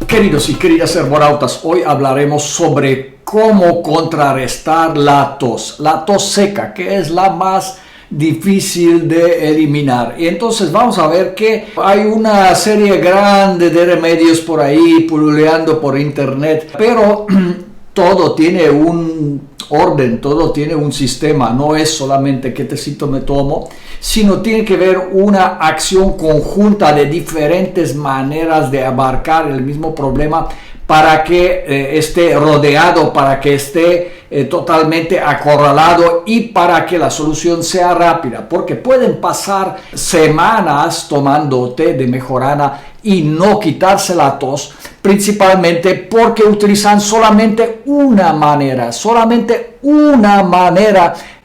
Queridos y queridas herborautas, hoy hablaremos sobre cómo contrarrestar la tos seca, que es la más difícil de eliminar. Y entonces vamos a ver que hay una serie grande de remedios por ahí pululeando por internet, pero todo tiene un orden, todo tiene un sistema, no es solamente qué tecito me tomo, sino tiene que ver una acción conjunta de diferentes maneras de abarcar el mismo problema para que esté rodeado, para que esté totalmente acorralado y para que la solución sea rápida, porque pueden pasar semanas tomando té de mejorana y no quitarse la tos, principalmente porque utilizan solamente una manera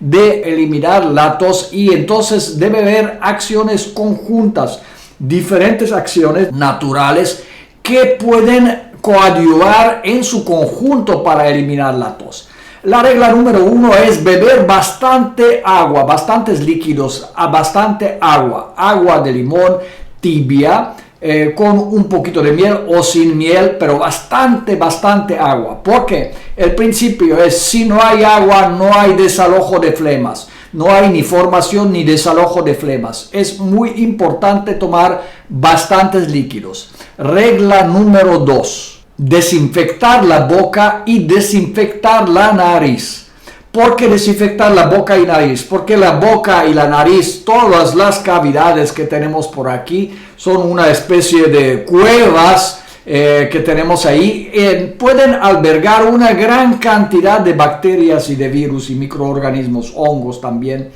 de eliminar la tos, y entonces debe haber acciones conjuntas, diferentes acciones naturales que pueden coadyuvar en su conjunto para eliminar la tos. La regla número 1 es beber bastante agua, bastantes líquidos, bastante agua de limón tibia, con un poquito de miel o sin miel, pero bastante agua, porque el principio es: si no hay agua no hay desalojo de flemas, no hay ni formación ni desalojo de flemas. Es muy importante tomar bastantes líquidos. Regla número 2: desinfectar la boca y desinfectar la nariz. ¿Por qué desinfectar la boca y nariz? Porque la boca y la nariz, todas las cavidades que tenemos por aquí, son una especie de cuevas que tenemos ahí. Pueden albergar una gran cantidad de bacterias y de virus y microorganismos, hongos también.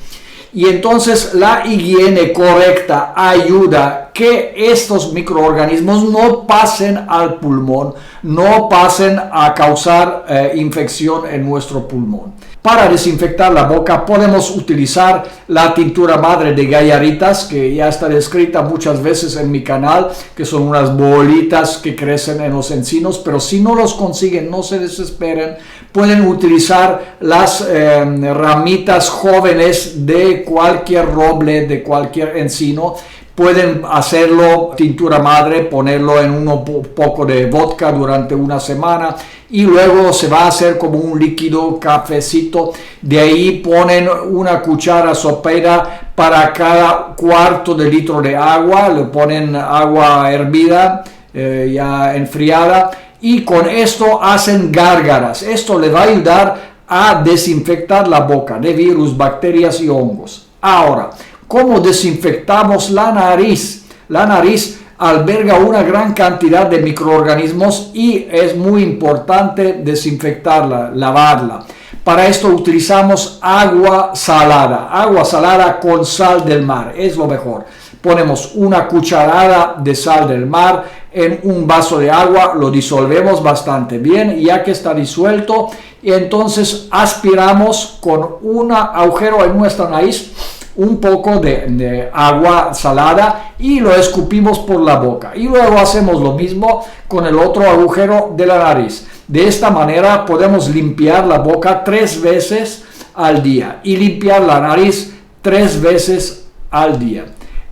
Y entonces la higiene correcta ayuda que estos microorganismos no pasen al pulmón, no pasen a causar infección en nuestro pulmón. Para desinfectar la boca podemos utilizar la tintura madre de gallaritas, que ya está descrita muchas veces en mi canal, que son unas bolitas que crecen en los encinos, pero si no los consiguen, no se desesperen, pueden utilizar las ramitas jóvenes de cualquier roble, de cualquier encino. Pueden hacerlo tintura madre, ponerlo en un poco de vodka durante una semana y luego se va a hacer como un líquido cafecito. De ahí ponen una cuchara sopera para cada cuarto de litro de agua, le ponen agua hervida, ya enfriada, y con esto hacen gárgaras. Esto le va a ayudar a desinfectar la boca de virus, bacterias y hongos. Ahora, ¿cómo desinfectamos la nariz? La nariz alberga una gran cantidad de microorganismos y es muy importante desinfectarla, lavarla. Para esto utilizamos agua salada con sal del mar, es lo mejor. Ponemos una cucharada de sal del mar en un vaso de agua, lo disolvemos bastante bien, ya que está disuelto, y entonces aspiramos con un agujero en nuestra nariz un poco de agua salada y lo escupimos por la boca, y luego hacemos lo mismo con el otro agujero de la nariz. De esta manera podemos limpiar la boca 3 veces al día y limpiar la nariz 3 veces al día.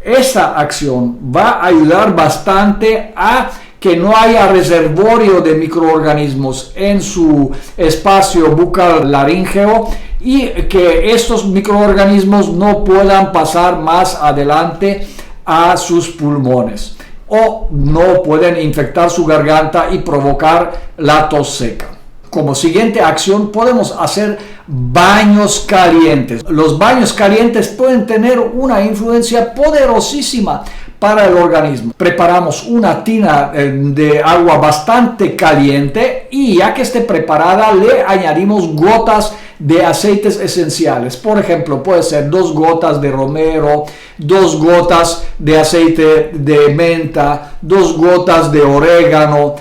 Esta acción va a ayudar bastante a que no haya reservorio de microorganismos en su espacio bucal laríngeo y que estos microorganismos no puedan pasar más adelante a sus pulmones o no pueden infectar su garganta y provocar la tos seca. Como siguiente acción podemos hacer baños calientes. Los baños calientes pueden tener una influencia poderosísima para el organismo. Preparamos una tina de agua bastante caliente y ya que esté preparada le añadimos gotas de aceites esenciales. Por ejemplo, puede ser 2 gotas de romero, 2 gotas de aceite de menta, 2 gotas de orégano.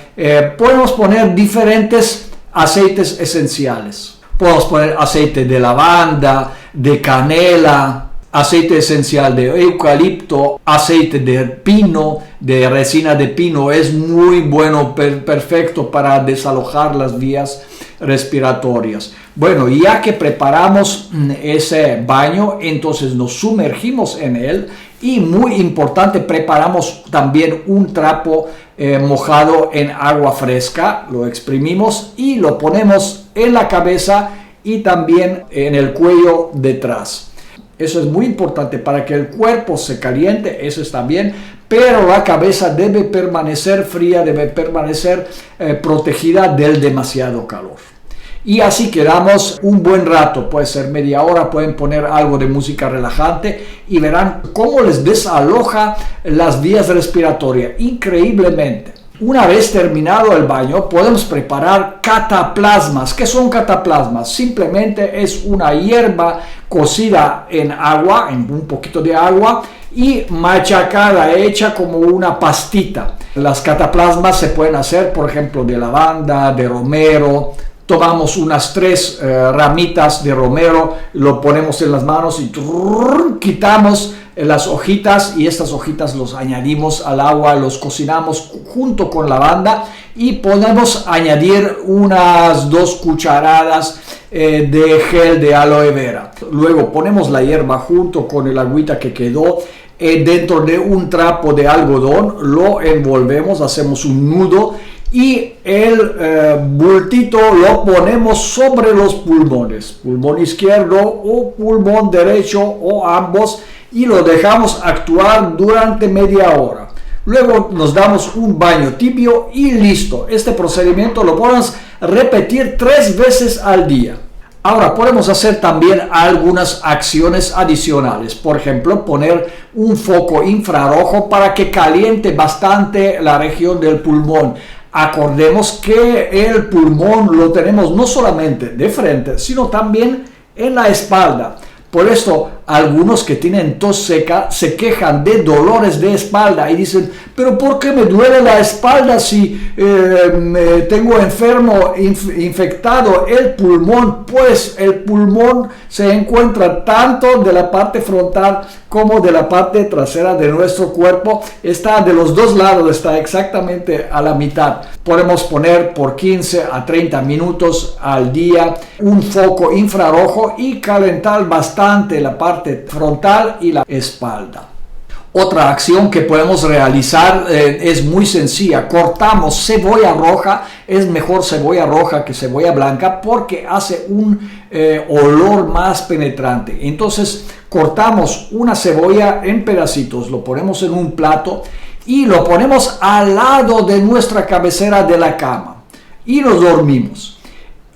Podemos poner diferentes aceites esenciales. Podemos poner aceite de lavanda, de canela, aceite esencial de eucalipto, aceite de pino, de resina de pino. Es muy bueno, perfecto para desalojar las vías respiratorias. Bueno, ya que preparamos ese baño, entonces nos sumergimos en él y, muy importante, preparamos también un trapo mojado en agua fresca, lo exprimimos y lo ponemos en la cabeza y también en el cuello detrás. Eso es muy importante para que el cuerpo se caliente, eso está bien, pero la cabeza debe permanecer fría, debe permanecer protegida del demasiado calor. Y así quedamos un buen rato, puede ser media hora, pueden poner algo de música relajante y verán cómo les desaloja las vías respiratorias, increíblemente. Una vez terminado el baño, podemos preparar cataplasmas. ¿Qué son cataplasmas? Simplemente es una hierba cocida en agua, en un poquito de agua, y machacada, hecha como una pastita. Las cataplasmas se pueden hacer, por ejemplo, de lavanda, de romero. Tomamos unas 3 ramitas de romero, lo ponemos en las manos y quitamos las hojitas, y estas hojitas los añadimos al agua, los cocinamos junto con lavanda y podemos añadir unas 2 cucharadas de gel de aloe vera. Luego ponemos la hierba junto con el agüita que quedó dentro de un trapo de algodón, lo envolvemos, hacemos un nudo y el bultito lo ponemos sobre los pulmones, pulmón izquierdo o pulmón derecho o ambos, y lo dejamos actuar durante media hora. Luego nos damos un baño tibio y listo. Este procedimiento lo podemos repetir 3 veces al día. Ahora podemos hacer también algunas acciones adicionales. Por ejemplo, poner un foco infrarrojo para que caliente bastante la región del pulmón. Acordemos que el pulmón lo tenemos no solamente de frente, sino también en la espalda. Por esto, algunos que tienen tos seca se quejan de dolores de espalda y dicen, pero ¿por qué me duele la espalda si tengo infectado el pulmón? Pues el pulmón se encuentra tanto de la parte frontal como de la parte trasera de nuestro cuerpo. Está de los 2 lados, está exactamente a la mitad. Podemos poner por 15 a 30 minutos al día un foco infrarrojo y calentar bastante la parte frontal y la espalda. Otra acción que podemos realizar es muy sencilla. Cortamos cebolla roja. Es mejor cebolla roja que cebolla blanca porque hace un olor más penetrante. Entonces cortamos una cebolla en pedacitos, lo ponemos en un plato y lo ponemos al lado de nuestra cabecera de la cama y nos dormimos.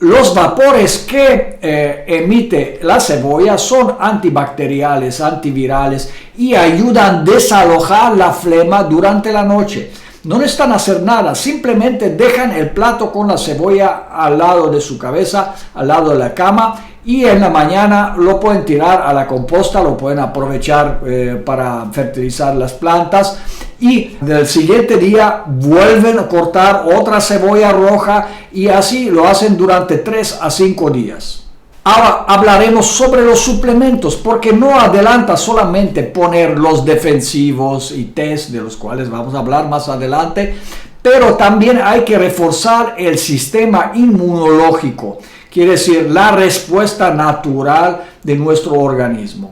Los vapores que emite la cebolla son antibacteriales, antivirales y ayudan a desalojar la flema durante la noche. No necesitan hacer nada, simplemente dejan el plato con la cebolla al lado de su cabeza, al lado de la cama, y en la mañana lo pueden tirar a la composta, lo pueden aprovechar para fertilizar las plantas, y del siguiente día vuelven a cortar otra cebolla roja y así lo hacen durante 3 a 5 días. Ahora hablaremos sobre los suplementos, porque no adelanta solamente poner los defensivos y test, de los cuales vamos a hablar más adelante, pero también hay que reforzar el sistema inmunológico, quiere decir la respuesta natural de nuestro organismo.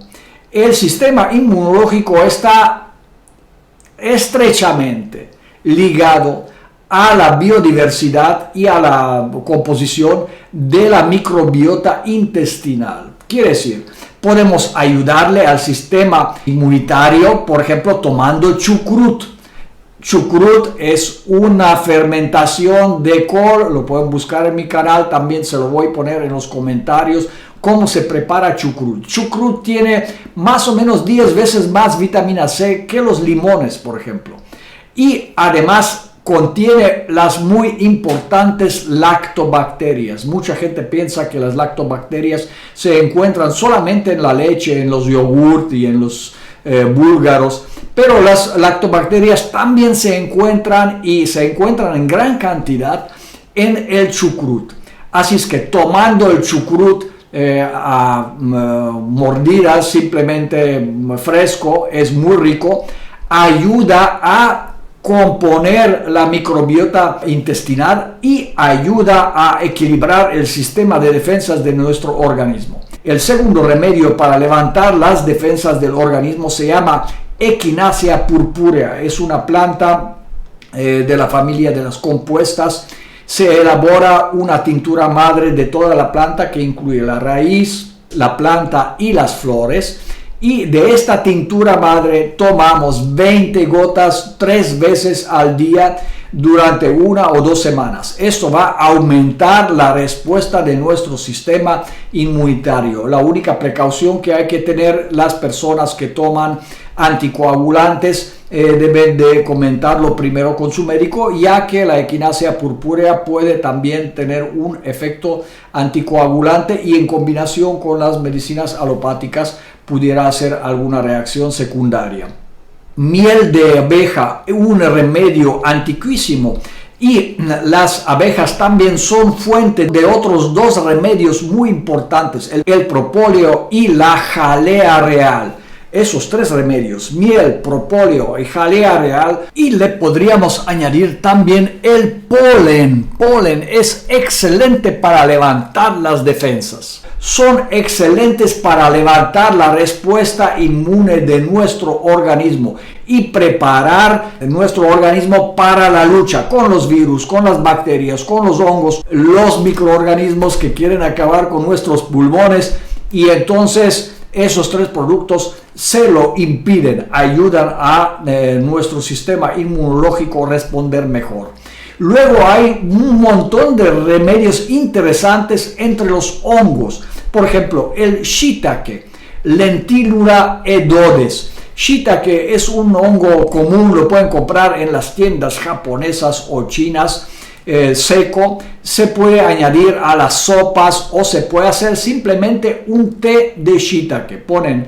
El sistema inmunológico está estrechamente ligado a la biodiversidad y a la composición de la microbiota intestinal. Quiere decir, podemos ayudarle al sistema inmunitario, por ejemplo, tomando chucrut. Chucrut es una fermentación de col, lo pueden buscar en mi canal, también se lo voy a poner en los comentarios cómo se prepara chucrut. Chucrut tiene más o menos 10 veces más vitamina C que los limones, por ejemplo. Y además contiene las muy importantes lactobacterias. Mucha gente piensa que las lactobacterias se encuentran solamente en la leche, en los yogurt y en los búlgaros, pero las lactobacterias también se encuentran, y se encuentran en gran cantidad, en el chucrut. Así es que tomando el chucrut a mordidas, simplemente fresco, es muy rico, ayuda a componer la microbiota intestinal y ayuda a equilibrar el sistema de defensas de nuestro organismo. El segundo remedio para levantar las defensas del organismo se llama Echinacea purpurea. Es una planta de la familia de las compuestas. Se elabora una tintura madre de toda la planta que incluye la raíz, la planta y las flores. Y de esta tintura madre tomamos 20 gotas 3 veces al día durante 1 o 2 semanas. Esto va a aumentar la respuesta de nuestro sistema inmunitario. La única precaución que hay que tener las personas que toman anticoagulantes deben de comentarlo primero con su médico, ya que la equinacia purpúrea puede también tener un efecto anticoagulante y en combinación con las medicinas alopáticas pudiera hacer alguna reacción secundaria. Miel de abeja, un remedio antiquísimo, y las abejas también son fuente de otros 2 remedios muy importantes, el propóleo y la jalea real. Esos 3 remedios, miel, propóleo y jalea real, y le podríamos añadir también el polen. Polen es excelente para levantar las defensas. Son excelentes para levantar la respuesta inmune de nuestro organismo y preparar nuestro organismo para la lucha con los virus, con las bacterias, con los hongos, los microorganismos que quieren acabar con nuestros pulmones, y entonces esos 3 productos se lo impiden, ayudan a nuestro sistema inmunológico a responder mejor. Luego hay un montón de remedios interesantes entre los hongos. Por ejemplo, el shiitake, Lentinula edodes. Shiitake es un hongo común, lo pueden comprar en las tiendas japonesas o chinas. Seco, se puede añadir a las sopas o se puede hacer simplemente un té de shiitake. Ponen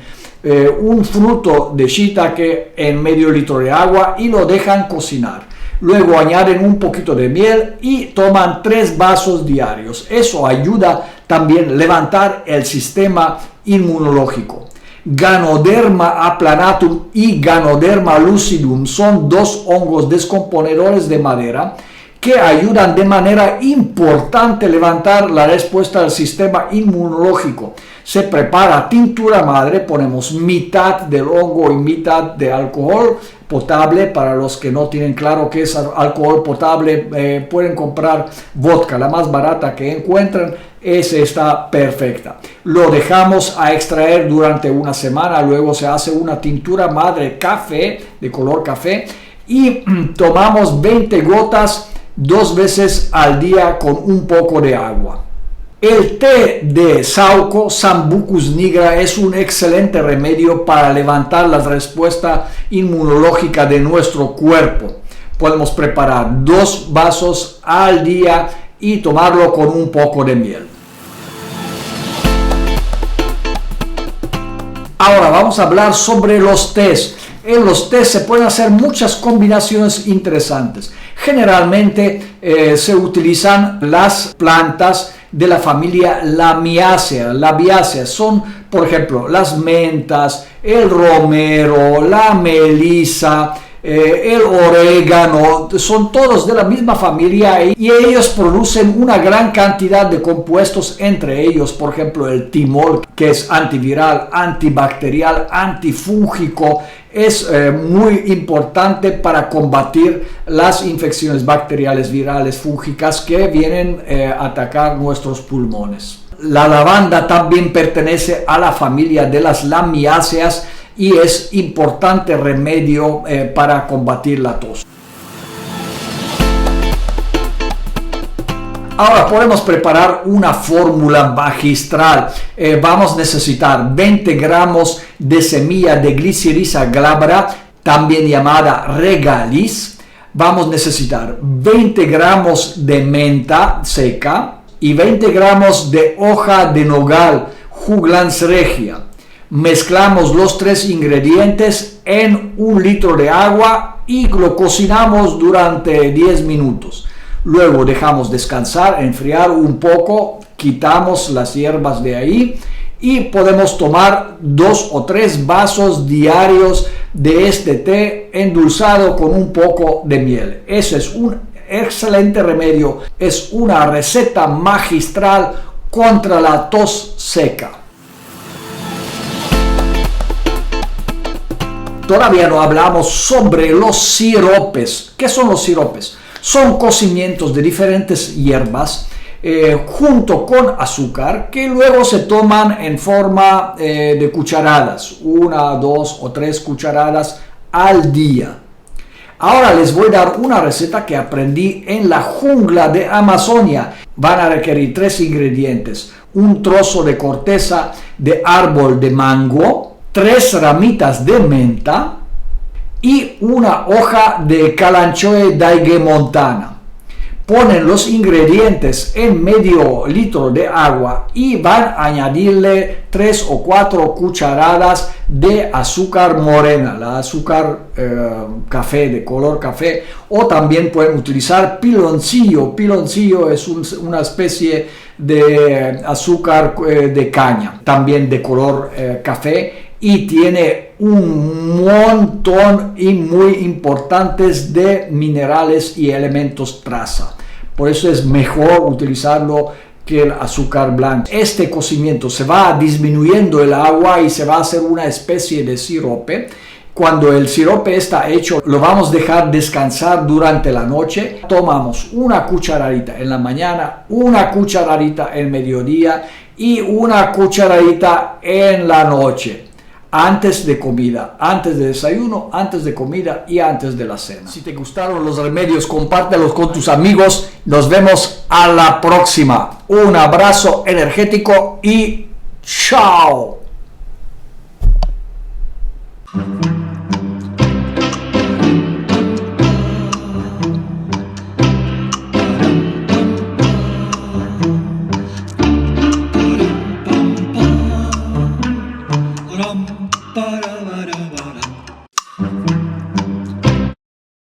un fruto de shiitake en medio litro de agua y lo dejan cocinar. Luego añaden un poquito de miel y toman 3 vasos diarios. Eso ayuda también a levantar el sistema inmunológico. Ganoderma aplanatum y Ganoderma lucidum son 2 hongos descomponedores de madera que ayudan de manera importante a levantar la respuesta del sistema inmunológico. Se prepara tintura madre, ponemos mitad del hongo y mitad de alcohol potable. Para los que no tienen claro qué es alcohol potable, pueden comprar vodka, la más barata que encuentran. Esa está perfecta. Lo dejamos a extraer durante 1 semana, luego se hace una tintura madre café, de color café, y tomamos 20 gotas 2 veces al día con un poco de agua. El té de saúco, Sambucus nigra, es un excelente remedio para levantar la respuesta inmunológica de nuestro cuerpo. Podemos preparar 2 vasos al día y tomarlo con un poco de miel. Ahora vamos a hablar sobre los tés. En los tés se pueden hacer muchas combinaciones interesantes. Generalmente se utilizan las plantas de la familia Lamiaceae. Labiáceas son, por ejemplo, las mentas, el romero, la melisa, el orégano. Son todos de la misma familia y ellos producen una gran cantidad de compuestos, entre ellos, por ejemplo, el timol, que es antiviral, antibacterial, antifúngico. Es muy importante para combatir las infecciones bacteriales, virales, fúngicas que vienen a atacar nuestros pulmones. La lavanda también pertenece a la familia de las lamiáceas y es importante remedio para combatir la tos. Ahora podemos preparar una fórmula magistral. Vamos a necesitar 20 gramos de semilla de Glycyrrhiza glabra, también llamada regalis. Vamos a necesitar 20 gramos de menta seca y 20 gramos de hoja de nogal, Juglans regia. Mezclamos los 3 ingredientes en 1 litro de agua y lo cocinamos durante 10 minutos. Luego dejamos descansar, enfriar un poco, quitamos las hierbas de ahí y podemos tomar 2 o 3 vasos diarios de este té endulzado con un poco de miel. Ese es un excelente remedio, es una receta magistral contra la tos seca. todavía no hablamos sobre los siropes. ¿Qué son los siropes? Son cocimientos de diferentes hierbas junto con azúcar que luego se toman en forma de cucharadas, 1, 2 o 3 cucharadas al día. Ahora les voy a dar una receta que aprendí en la jungla de Amazonia. Van a requerir 3 ingredientes: un trozo de corteza de árbol de mango, 3 ramitas de menta y una hoja de Kalanchoe daiguemontana. Ponen los ingredientes en medio litro de agua y van a añadirle 3 o 4 cucharadas de azúcar morena, la azúcar café, de color café, o también pueden utilizar piloncillo. Piloncillo es una especie de azúcar de caña, también de color café, y tiene un montón y muy importantes de minerales y elementos traza. Por eso es mejor utilizarlo que el azúcar blanco. Este cocimiento se va disminuyendo el agua y se va a hacer una especie de sirope. Cuando el sirope está hecho, lo vamos a dejar descansar durante la noche. Tomamos una cucharadita en la mañana, una cucharadita en mediodía y una cucharadita en la noche. Antes de comida, antes de desayuno, antes de comida y antes de la cena. Si te gustaron los remedios, compártelos con tus amigos. Nos vemos a la próxima. Un abrazo energético y chao.